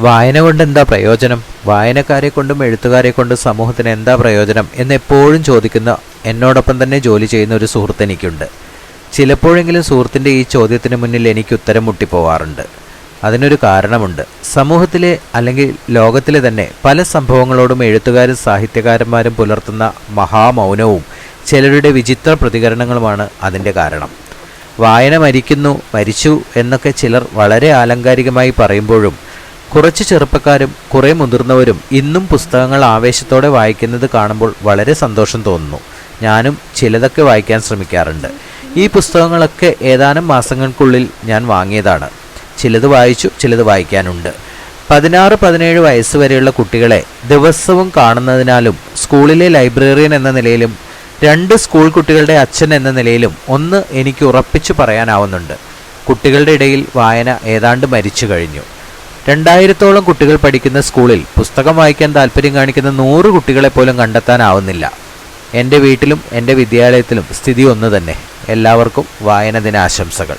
വായന കൊണ്ട് എന്താ പ്രയോജനം? വായനക്കാരെ കൊണ്ടും എഴുത്തുകാരെ കൊണ്ടും സമൂഹത്തിന് എന്താ പ്രയോജനം എന്നെപ്പോഴും ചോദിക്കുന്ന, എന്നോടൊപ്പം തന്നെ ജോലി ചെയ്യുന്ന ഒരു സുഹൃത്ത് എനിക്കുണ്ട്. ചിലപ്പോഴെങ്കിലും സുഹൃത്തിൻ്റെ ഈ ചോദ്യത്തിന് മുന്നിൽ എനിക്ക് ഉത്തരം മുട്ടിപ്പോവാറുണ്ട്. അതിനൊരു കാരണമുണ്ട്. സമൂഹത്തിലെ അല്ലെങ്കിൽ ലോകത്തിലെ തന്നെ പല സംഭവങ്ങളോടും എഴുത്തുകാരും സാഹിത്യകാരന്മാരും പുലർത്തുന്ന മഹാമൗനവും ചിലരുടെ വിചിത്ര പ്രതികരണങ്ങളുമാണ് അതിൻ്റെ കാരണം. വായന മരിച്ചു എന്നൊക്കെ ചിലർ വളരെ ആലങ്കാരികമായി പറയുമ്പോഴും കുറച്ച് ചെറുപ്പക്കാരും കുറേ മുതിർന്നവരും ഇന്നും പുസ്തകങ്ങൾ ആവേശത്തോടെ വായിക്കുന്നത് കാണുമ്പോൾ വളരെ സന്തോഷം തോന്നുന്നു. ഞാനും ചിലതൊക്കെ വായിക്കാൻ ശ്രമിക്കാറുണ്ട്. ഈ പുസ്തകങ്ങളൊക്കെ ഏതാനും മാസങ്ങൾക്കുള്ളിൽ ഞാൻ വാങ്ങിയതാണ്. ചിലത് വായിച്ചു, ചിലത് വായിക്കാനുണ്ട്. 16-17 വയസ്സ് വരെയുള്ള കുട്ടികളെ ദിവസവും കാണുന്നതിനാലും സ്കൂളിലെ ലൈബ്രറിയൻ എന്ന നിലയിലും 2 സ്കൂൾ കുട്ടികളുടെ അച്ഛൻ എന്ന നിലയിലും ഒന്ന് എനിക്ക് ഉറപ്പിച്ചു പറയാനാവുന്നുണ്ട്: കുട്ടികളുടെ ഇടയിൽ വായന ഏതാണ്ട് മരിച്ചു കഴിഞ്ഞു. 2000-ഓളം കുട്ടികൾ പഠിക്കുന്ന സ്കൂളിൽ പുസ്തകം വായിക്കാൻ താല്പര്യം കാണിക്കുന്ന 100 കുട്ടികളെ പോലും കണ്ടെത്താനാവുന്നില്ല. എൻ്റെ വീട്ടിലും എൻ്റെ വിദ്യാലയത്തിലും സ്ഥിതി ഒന്ന് തന്നെ. എല്ലാവർക്കും വായന ദിനാശംസകൾ.